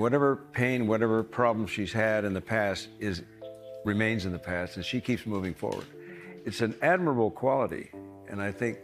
whatever pain, whatever problem she's had in the past remains in the past, and she keeps moving forward. It's an admirable quality, and I think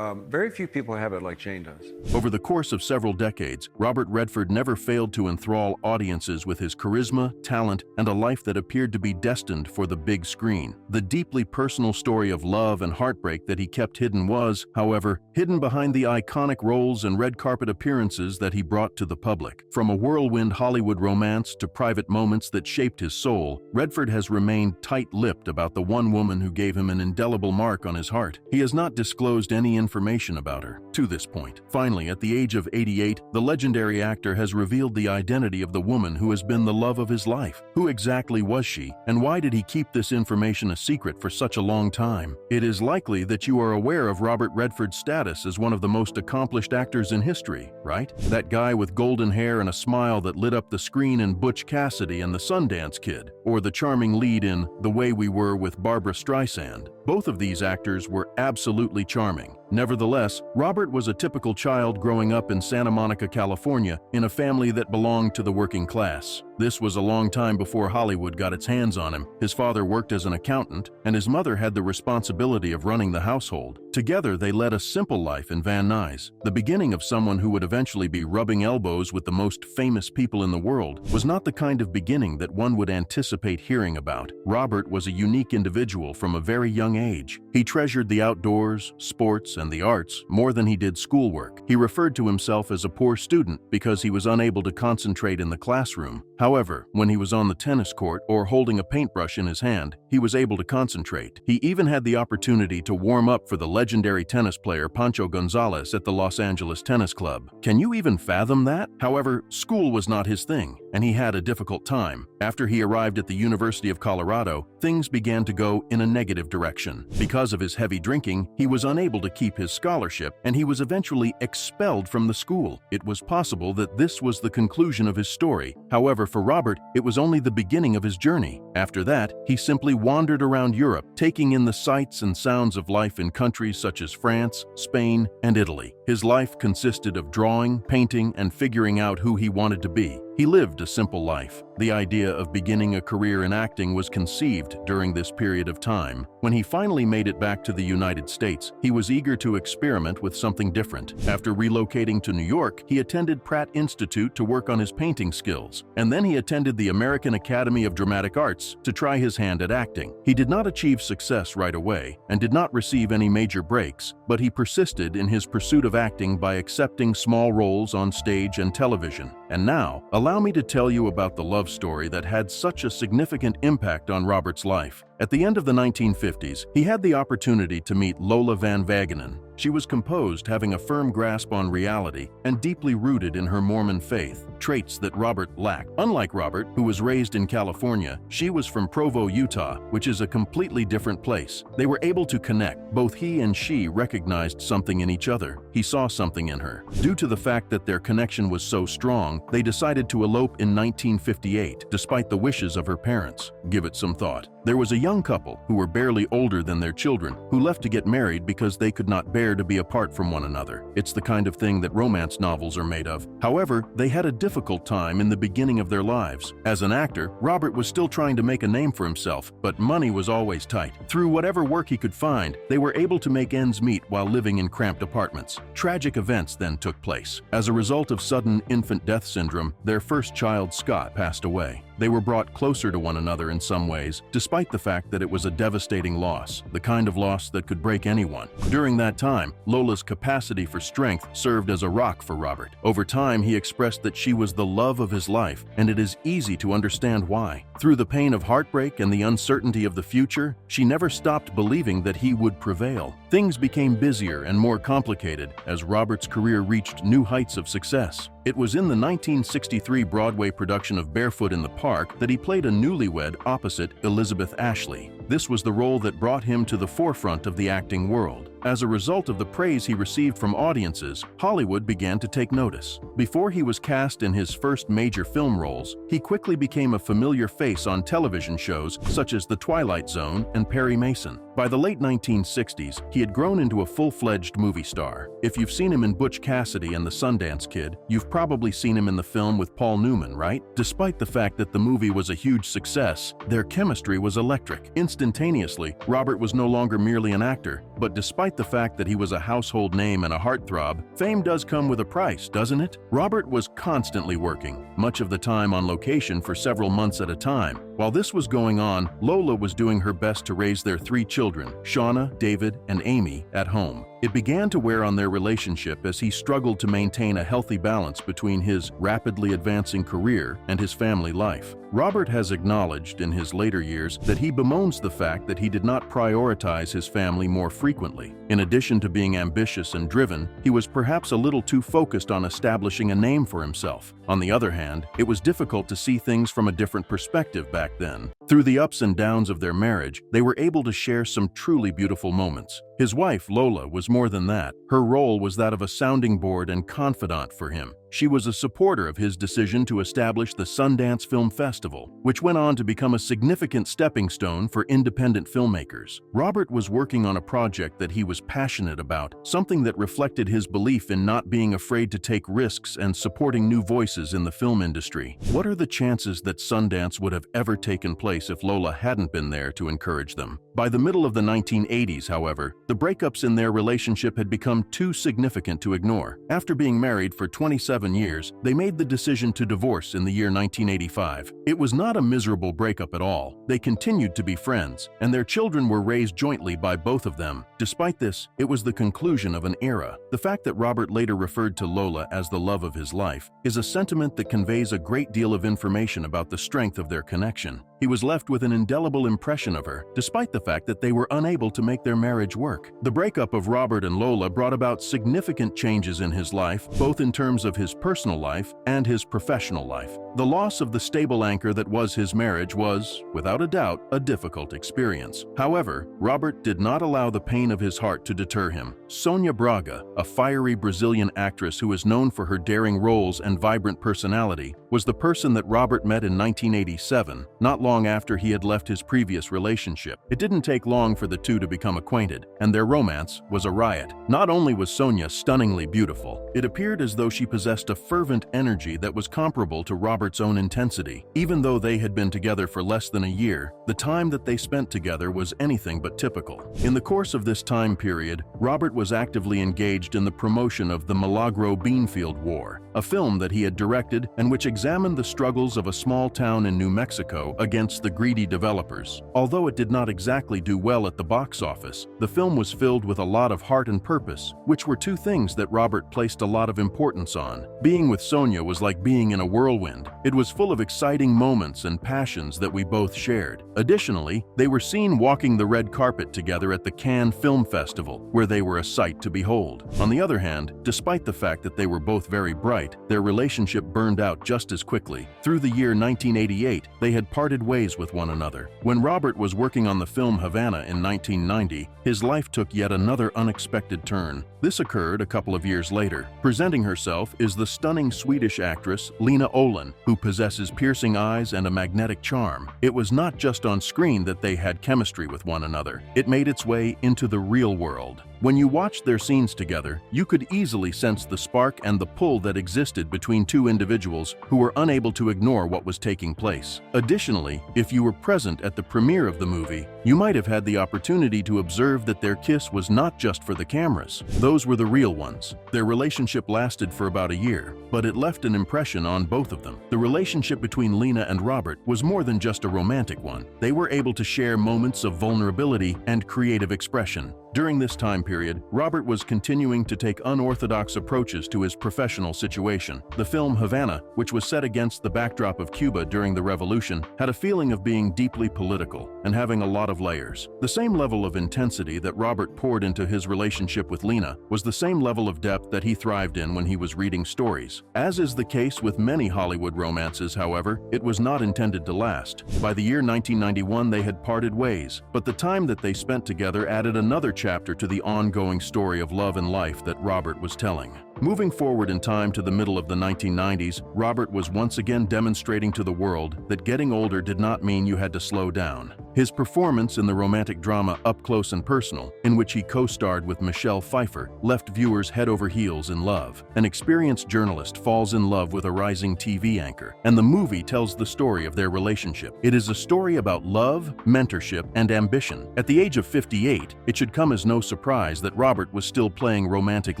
very few people have it like Jane does. Over the course of several decades, Robert Redford never failed to enthrall audiences with his charisma, talent, and a life that appeared to be destined for the big screen. The deeply personal story of love and heartbreak that he kept hidden was, however, hidden behind the iconic roles and red carpet appearances that he brought to the public. From a whirlwind Hollywood romance to private moments that shaped his soul, Redford has remained tight-lipped about the one woman who gave him an indelible mark on his heart. He has not disclosed any information about her to this point. Finally, at the age of 88, the legendary actor has revealed the identity of the woman who has been the love of his life. Who exactly was she, and why did he keep this information a secret for such a long time? It is likely that you are aware of Robert Redford's status as one of the most accomplished actors in history, right? That guy with golden hair and a smile that lit up the screen in Butch Cassidy and the Sundance Kid, or the charming lead in The Way We Were with Barbra Streisand. Both of these actors were absolutely charming. Nevertheless, Robert was a typical child growing up in Santa Monica, California, in a family that belonged to the working class. This was a long time before Hollywood got its hands on him. His father worked as an accountant, and his mother had the responsibility of running the household. Together, they led a simple life in Van Nuys. The beginning of someone who would eventually be rubbing elbows with the most famous people in the world was not the kind of beginning that one would anticipate hearing about. Robert was a unique individual from a very young age. He treasured the outdoors, sports, and the arts more than he did schoolwork. He referred to himself as a poor student because he was unable to concentrate in the classroom. However, when he was on the tennis court or holding a paintbrush in his hand, he was able to concentrate. He even had the opportunity to warm up for the legendary tennis player Pancho Gonzalez at the Los Angeles Tennis Club. Can you even fathom that? However, school was not his thing, and he had a difficult time. After he arrived at the University of Colorado, things began to go in a negative direction. Because of his heavy drinking, he was unable to keep his scholarship, and he was eventually expelled from the school. It was possible that this was the conclusion of his story. However, for Robert, it was only the beginning of his journey. After that, he simply wandered around Europe, taking in the sights and sounds of life in countries such as France, Spain, and Italy. His life consisted of drawing, painting, and figuring out who he wanted to be. He lived a simple life. The idea of beginning a career in acting was conceived during this period of time. When he finally made it back to the United States, he was eager to experiment with something different. After relocating to New York, he attended Pratt Institute to work on his painting skills, and then he attended the American Academy of Dramatic Arts to try his hand at acting. He did not achieve success right away and did not receive any major breaks, but he persisted in his pursuit of acting by accepting small roles on stage and television. And now, allow me to tell you about the love story that had such a significant impact on Robert's life. At the end of the 1950s, he had the opportunity to meet Lola Van Wagenen. She was composed, having a firm grasp on reality, and deeply rooted in her Mormon faith, traits that Robert lacked. Unlike Robert, who was raised in California, she was from Provo, Utah, which is a completely different place. They were able to connect. Both he and she recognized something in each other. He saw something in her. Due to the fact that their connection was so strong, they decided to elope in 1958, despite the wishes of her parents. Give it some thought. There was a young couple who were barely older than their children who left to get married because they could not bear to be apart from one another. It's the kind of thing that romance novels are made of. However, they had a difficult time in the beginning of their lives. As an actor, Robert was still trying to make a name for himself, but money was always tight. Through whatever work he could find, they were able to make ends meet while living in cramped apartments. Tragic events then took place. As a result of sudden infant death syndrome, their first child, Scott, passed away. They were brought closer to one another in some ways, despite the fact that it was a devastating loss, the kind of loss that could break anyone. During that time, Lola's capacity for strength served as a rock for Robert. Over time, he expressed that she was the love of his life, and it is easy to understand why. Through the pain of heartbreak and the uncertainty of the future, she never stopped believing that he would prevail. Things became busier and more complicated as Robert's career reached new heights of success. It was in the 1963 Broadway production of Barefoot in the Park that he played a newlywed opposite Elizabeth Ashley. This was the role that brought him to the forefront of the acting world. As a result of the praise he received from audiences, Hollywood began to take notice. Before he was cast in his first major film roles, he quickly became a familiar face on television shows such as The Twilight Zone and Perry Mason. By the late 1960s, he had grown into a full-fledged movie star. If you've seen him in Butch Cassidy and the Sundance Kid, you've probably seen him in the film with Paul Newman, right? Despite the fact that the movie was a huge success, their chemistry was electric. Instantaneously, Robert was no longer merely an actor, but despite the fact that he was a household name and a heartthrob, fame does come with a price, doesn't it? Robert was constantly working, much of the time on location for several months at a time. While this was going on, Lola was doing her best to raise their 3 children, Shauna, David, and Amy, at home. It began to wear on their relationship as he struggled to maintain a healthy balance between his rapidly advancing career and his family life. Robert has acknowledged in his later years that he bemoans the fact that he did not prioritize his family more frequently. In addition to being ambitious and driven, he was perhaps a little too focused on establishing a name for himself. On the other hand, it was difficult to see things from a different perspective back then. Through the ups and downs of their marriage, they were able to share some truly beautiful moments. His wife, Lola, was more than that. Her role was that of a sounding board and confidant for him. She was a supporter of his decision to establish the Sundance Film Festival, which went on to become a significant stepping stone for independent filmmakers. Robert was working on a project that he was passionate about, something that reflected his belief in not being afraid to take risks and supporting new voices in the film industry. What are the chances that Sundance would have ever taken place if Lola hadn't been there to encourage them? By the middle of the 1980s, however, the breakups in their relationship had become too significant to ignore. After being married for 27 years, they made the decision to divorce in the year 1985. It was not a miserable breakup at all. They continued to be friends, and their children were raised jointly by both of them. Despite this, it was the conclusion of an era. The fact that Robert later referred to Lola as the love of his life is a sentiment that conveys a great deal of information about the strength of their connection. He was left with an indelible impression of her, despite the fact that they were unable to make their marriage work. The breakup of Robert and Lola brought about significant changes in his life, both in terms of his personal life and his professional life. The loss of the stable anchor that was his marriage was, without a doubt, a difficult experience. However, Robert did not allow the pain of his heart to deter him. Sônia Braga, a fiery Brazilian actress who is known for her daring roles and vibrant personality, was the person that Robert met in 1987, not long after he had left his previous relationship. It didn't take long for the two to become acquainted, and their romance was a riot. Not only was Sônia stunningly beautiful, it appeared as though she possessed a fervent energy that was comparable to Robert's own intensity. Even though they had been together for less than a year, the time that they spent together was anything but typical. In the course of this time period, Robert was actively engaged in the promotion of the Milagro Beanfield War, a film that he had directed and which examined the struggles of a small town in New Mexico against the greedy developers. Although it did not exactly do well at the box office, the film was filled with a lot of heart and purpose, which were two things that Robert placed a lot of importance on. Being with Sônia was like being in a whirlwind. It was full of exciting moments and passions that we both shared. Additionally, they were seen walking the red carpet together at the Cannes Film Festival, where they were a sight to behold. On the other hand, despite the fact that they were both very bright, their relationship burned out just as quickly. Through the year 1988, they had parted ways with one another. When Robert was working on the film Havana in 1990, his life took yet another unexpected turn. This occurred a couple of years later. Presenting herself is the stunning Swedish actress Lena Olin, who possesses piercing eyes and a magnetic charm. It was not just on screen that they had chemistry with one another. It made its way into the real world. When you watched their scenes together, you could easily sense the spark and the pull that existed between two individuals who were unable to ignore what was taking place. Additionally, if you were present at the premiere of the movie, you might have had the opportunity to observe that their kiss was not just for the cameras. Those were the real ones. Their relationship lasted for about a year, but it left an impression on both of them. The relationship between Lena and Robert was more than just a romantic one. They were able to share moments of vulnerability and creative expression. During this time period, Robert was continuing to take unorthodox approaches to his professional situation. The film Havana, which was set against the backdrop of Cuba during the Revolution, had a feeling of being deeply political and having a lot of layers. The same level of intensity that Robert poured into his relationship with Lena was the same level of depth that he thrived in when he was reading stories. As is the case with many Hollywood romances, however, it was not intended to last. By the year 1991, they had parted ways, but the time that they spent together added another chapter to the ongoing story of love and life that Robert was telling. Moving forward in time to the middle of the 1990s, Robert was once again demonstrating to the world that getting older did not mean you had to slow down. His performance in the romantic drama Up Close and Personal, in which he co-starred with Michelle Pfeiffer, left viewers head over heels in love. An experienced journalist falls in love with a rising TV anchor, and the movie tells the story of their relationship. It is a story about love, mentorship, and ambition. At the age of 58, it should come as no surprise that Robert was still playing romantic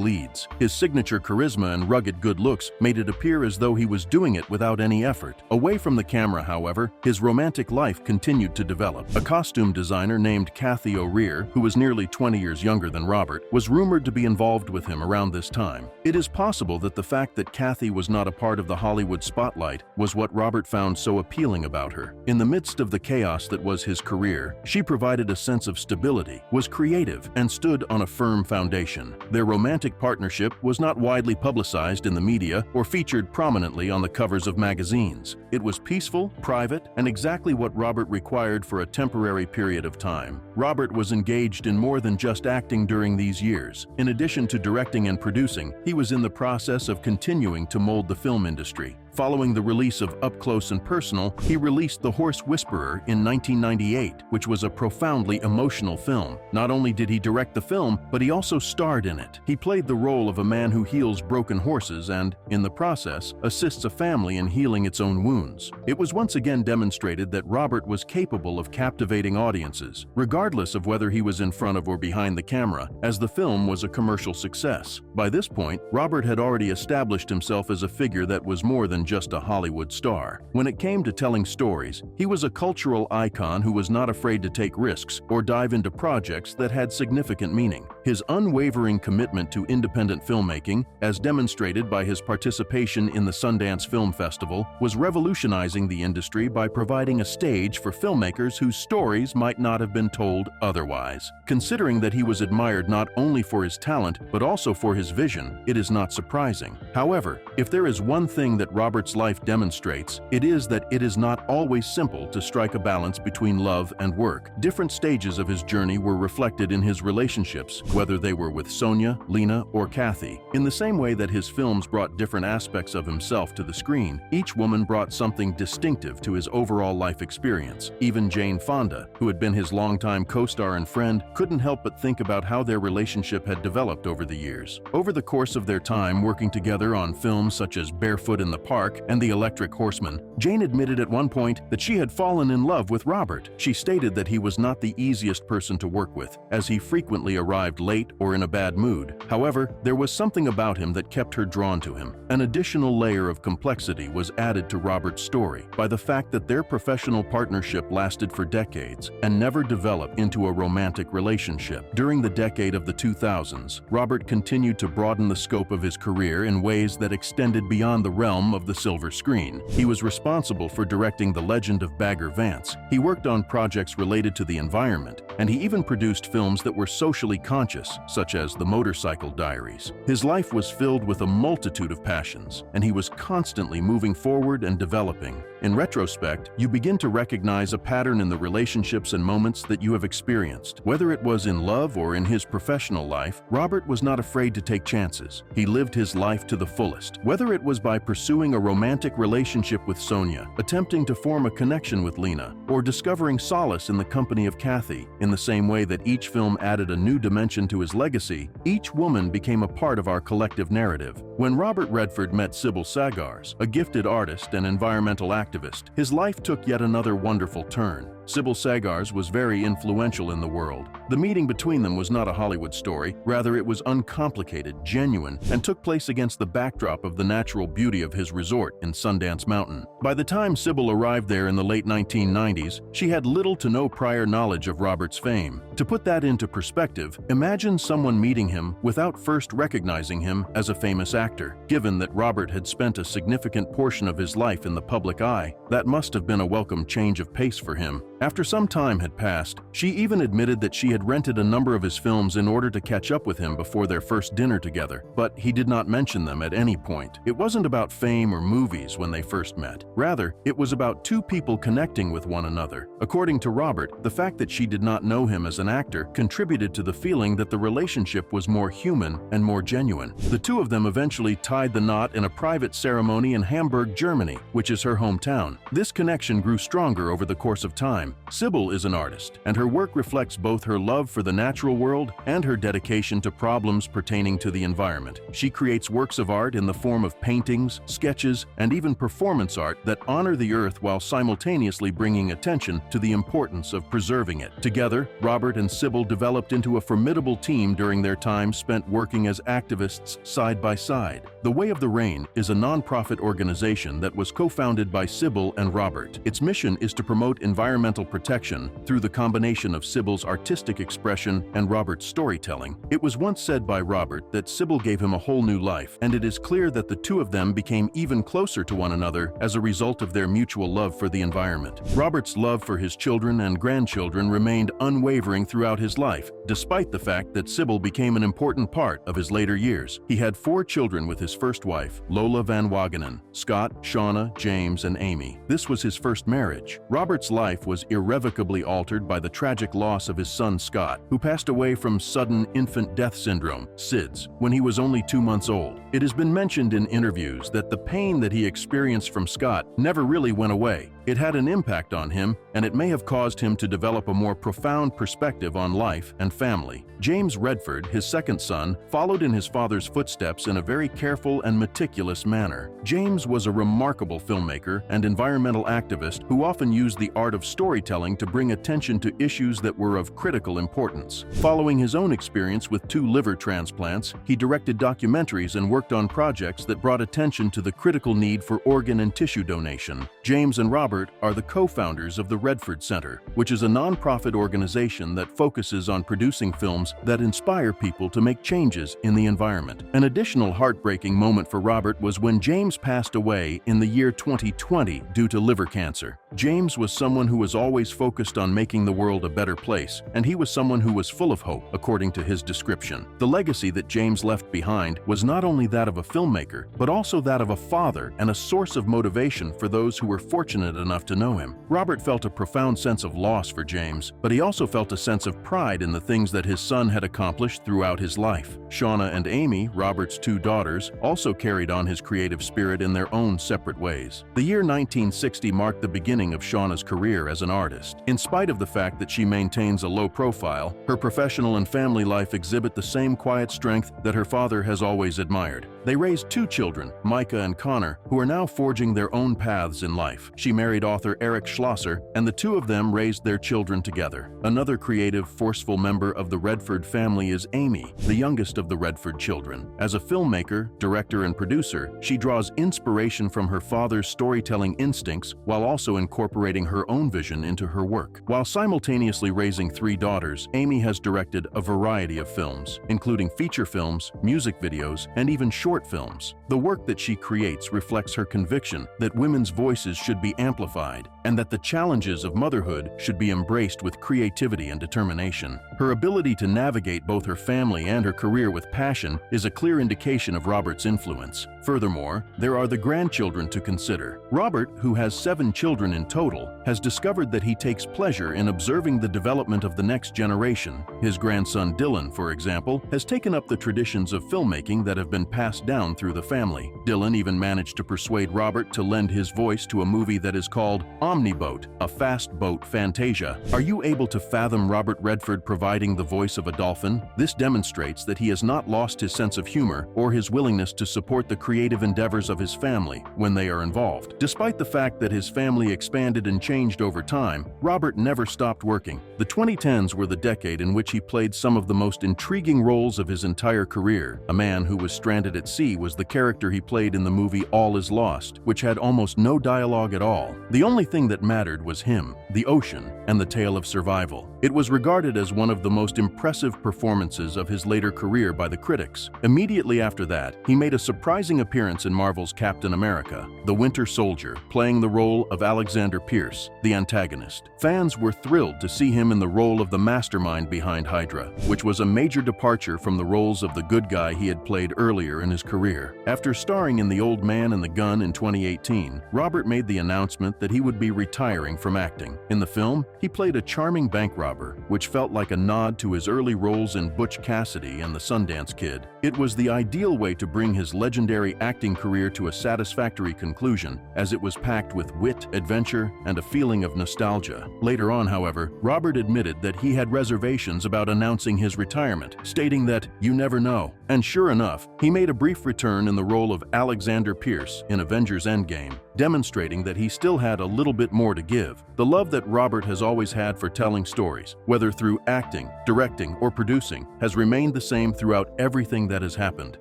leads. His signature charisma and rugged good looks made it appear as though he was doing it without any effort. Away from the camera, however, his romantic life continued to develop. A costume designer named Kathy O'Rear, who was nearly 20 years younger than Robert, was rumored to be involved with him around this time. It is possible that the fact that Kathy was not a part of the Hollywood spotlight was what Robert found so appealing about her. In the midst of the chaos that was his career, she provided a sense of stability, was creative, and stood on a firm foundation. Their romantic partnership was not widely publicized in the media or featured prominently on the covers of magazines. It was peaceful, private, and exactly what Robert required for a temporary period of time. Robert was engaged in more than just acting during these years. In addition to directing and producing, he was in the process of continuing to mold the film industry. Following the release of Up Close and Personal, he released The Horse Whisperer in 1998, which was a profoundly emotional film. Not only did he direct the film, but he also starred in it. He played the role of a man who heals broken horses and, in the process, assists a family in healing its own wounds. It was once again demonstrated that Robert was capable of captivating audiences, regardless of whether he was in front of or behind the camera, as the film was a commercial success. By this point, Robert had already established himself as a figure that was more than just a Hollywood star. When it came to telling stories, he was a cultural icon who was not afraid to take risks or dive into projects that had significant meaning. His unwavering commitment to independent filmmaking, as demonstrated by his participation in the Sundance Film Festival, was revolutionizing the industry by providing a stage for filmmakers whose stories might not have been told otherwise. Considering that he was admired not only for his talent, but also for his vision, it is not surprising. However, if there is one thing that Robert's life demonstrates, it is that it is not always simple to strike a balance between love and work. Different stages of his journey were reflected in his relationships, whether they were with Sonia, Lena, or Kathy. In the same way that his films brought different aspects of himself to the screen, each woman brought something distinctive to his overall life experience. Even Jane Fonda, who had been his longtime co-star and friend, couldn't help but think about how their relationship had developed over the years. Over the course of their time working together on films such as Barefoot in the Park and The Electric Horseman, Jane admitted at one point that she had fallen in love with Robert. She stated that he was not the easiest person to work with, as he frequently arrived late or in a bad mood. However, there was something about him that kept her drawn to him. An additional layer of complexity was added to Robert's story by the fact that their professional partnership lasted for decades and never developed into a romantic relationship. During the decade of the 2000s, Robert continued to broaden the scope of his career in ways that extended beyond the realm of the silver screen. He was responsible for directing The Legend of Bagger Vance. He worked on projects related to the environment, and he even produced films that were socially conscious, such as The Motorcycle Diaries. His life was filled with a multitude of passions, and he was constantly moving forward and developing. In retrospect, you begin to recognize a pattern in the relationships and moments that you have experienced. Whether it was in love or in his professional life, Robert was not afraid to take chances. He lived his life to the fullest. Whether it was by pursuing a romantic relationship with Sonia, attempting to form a connection with Lena, or discovering solace in the company of Kathy, in the same way that each film added a new dimension to his legacy, each woman became a part of our collective narrative. When Robert Redford met Sybil Sagars, a gifted artist and environmental activist, his life took yet another wonderful turn. Sybil Sagars was very influential in the world. The meeting between them was not a Hollywood story, rather it was uncomplicated, genuine, and took place against the backdrop of the natural beauty of his resort in Sundance Mountain. By the time Sybil arrived there in the late 1990s, she had little to no prior knowledge of Robert's fame. To put that into perspective, imagine someone meeting him without first recognizing him as a famous actor. Given that Robert had spent a significant portion of his life in the public eye, that must have been a welcome change of pace for him. After some time had passed, she even admitted that she had rented a number of his films in order to catch up with him before their first dinner together, but he did not mention them at any point. It wasn't about fame or movies when they first met. Rather, it was about two people connecting with one another. According to Robert, the fact that she did not know him as an actor contributed to the feeling that the relationship was more human and more genuine. The two of them eventually tied the knot in a private ceremony in Hamburg, Germany, which is her hometown. This connection grew stronger over the course of time. Sybil is an artist, and her work reflects both her love for the natural world and her dedication to problems pertaining to the environment. She creates works of art in the form of paintings, sketches, and even performance art that honor the earth while simultaneously bringing attention to the importance of preserving it. Together, Robert and Sybil developed into a formidable team during their time spent working as activists side by side. The Way of the Rain is a non-profit organization that was co-founded by Sybil and Robert. Its mission is to promote environmental protection through the combination of Sybil's artistic expression and Robert's storytelling. It was once said by Robert that Sybil gave him a whole new life, and it is clear that the two of them became even closer to one another as a result of their mutual love for the environment. Robert's love for his children and grandchildren remained unwavering throughout his life, despite the fact that Sybil became an important part of his later years. He had 4 children with his first wife, Lola Van Wagenen: Scott, Shauna, James, and Amy. This was his first marriage. Robert's life was irrevocably altered by the tragic loss of his son Scott, who passed away from sudden infant death syndrome, SIDS, when he was only 2 months old. It has been mentioned in interviews that the pain that he experienced from Scott never really went away. It had an impact on him, and it may have caused him to develop a more profound perspective on life and family. James Redford, his second son, followed in his father's footsteps in a very careful and meticulous manner. James was a remarkable filmmaker and environmental activist who often used the art of storytelling to bring attention to issues that were of critical importance. Following his own experience with 2 liver transplants, he directed documentaries and worked on projects that brought attention to the critical need for organ and tissue donation. James and Robert are the co-founders of the Redford Center, which is a non-profit organization that focuses on producing films that inspire people to make changes in the environment. An additional heartbreaking moment for Robert was when James passed away in the year 2020 due to liver cancer. James was someone who was always focused on making the world a better place, and he was someone who was full of hope, according to his description. The legacy that James left behind was not only that of a filmmaker, but also that of a father and a source of motivation for those who were fortunate enough to know him. Robert felt a profound sense of loss for James, but he also felt a sense of pride in the things that his son had accomplished throughout his life. Shauna and Amy, Robert's 2 daughters, also carried on his creative spirit in their own separate ways. The year 1960 marked the beginning of Shauna's career as an artist. In spite of the fact that she maintains a low profile, her professional and family life exhibit the same quiet strength that her father has always admired. They raised 2 children, Micah and Connor, who are now forging their own paths in life. She married author Eric Schlosser, and the 2 of them raised their children together. Another creative, forceful member of the Redford family is Amy, the youngest of the Redford children. As a filmmaker, director, and producer, she draws inspiration from her father's storytelling instincts while also incorporating her own vision into her work. While simultaneously raising 3 daughters, Amy has directed a variety of films, including feature films, music videos, and even short films. The work that she creates reflects her conviction that women's voices should be amplified and that the challenges of motherhood should be embraced with creativity and determination. Her ability to navigate both her family and her career with passion is a clear indication of Robert's influence. Furthermore, there are the grandchildren to consider. Robert, who has 7 children in total, has discovered that he takes pleasure in observing the development of the next generation. His grandson Dylan, for example, has taken up the traditions of filmmaking that have been passed down through the family. Dylan even managed to persuade Robert to lend his voice to a movie that is called Omniboat, a fast boat fantasia. Are you able to fathom Robert Redford providing the voice of a dolphin? This demonstrates that he has not lost his sense of humor or his willingness to support the creative endeavors of his family when they are involved. Despite the fact that his family expanded and changed over time, Robert never stopped working. The 2010s were the decade in which he played some of the most intriguing roles of his entire career. A man who was stranded at sea was the character he played in the movie All Is Lost, which had almost no dialogue at all. The only thing thing that mattered was him, the ocean, and the tale of survival. It was regarded as one of the most impressive performances of his later career by the critics. Immediately after that, he made a surprising appearance in Marvel's Captain America, the Winter Soldier, playing the role of Alexander Pierce, the antagonist. Fans were thrilled to see him in the role of the mastermind behind Hydra, which was a major departure from the roles of the good guy he had played earlier in his career. After starring in The Old Man and the Gun in 2018, Robert made the announcement that he would be retiring from acting. In the film, he played a charming bank robber, which felt like a nod to his early roles in Butch Cassidy and the Sundance Kid. It was the ideal way to bring his legendary acting career to a satisfactory conclusion, as it was packed with wit, adventure, and a feeling of nostalgia. Later on, however, Robert admitted that he had reservations about announcing his retirement, stating that, "You never know." And sure enough, he made a brief return in the role of Alexander Pierce in Avengers Endgame, demonstrating that he still had a little bit more to give. The love that Robert has always had for telling stories, whether through acting, directing, or producing, has remained the same throughout everything that has happened.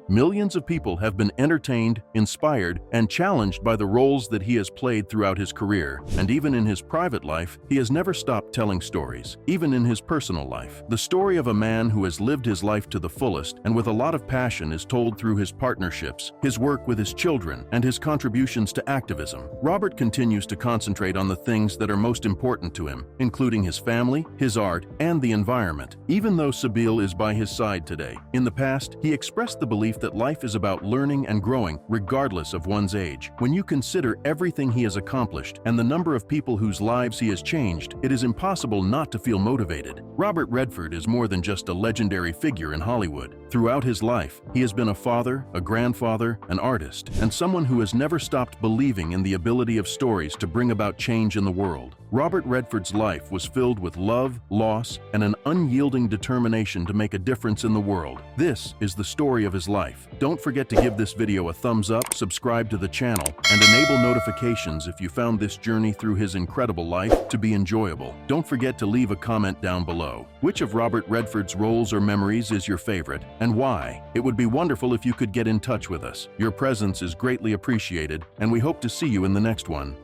Millions of people have been entertained, inspired, and challenged by the roles that he has played throughout his career. And even in his private life, he has never stopped telling stories, even in his personal life. The story of a man who has lived his life to the fullest and with a lot of passion is told through his partnerships, his work with his children, and his contributions to activism. Robert continues to concentrate on the things that are most important to him, including his family, his art, and the environment. Even though Sabine is by his side today, in the past, he expressed the belief that life is about learning and growing regardless of one's age. When you consider everything he has accomplished and the number of people whose lives he has changed, it is impossible not to feel motivated. Robert Redford is more than just a legendary figure in Hollywood. Throughout his life, he has been a father, a grandfather, an artist, and someone who has never stopped believing in the ability of stories to bring about change in the world. Robert Redford's life was filled with love, loss, and an unyielding determination to make a difference in the world. This is the story of his life. Don't forget to give this video a thumbs up, subscribe to the channel, and enable notifications if you found this journey through his incredible life to be enjoyable. Don't forget to leave a comment down below. Which of Robert Redford's roles or memories is your favorite, and why? It would be wonderful if you could get in touch with us. Your presence is greatly appreciated, and we hope to see you in the next one.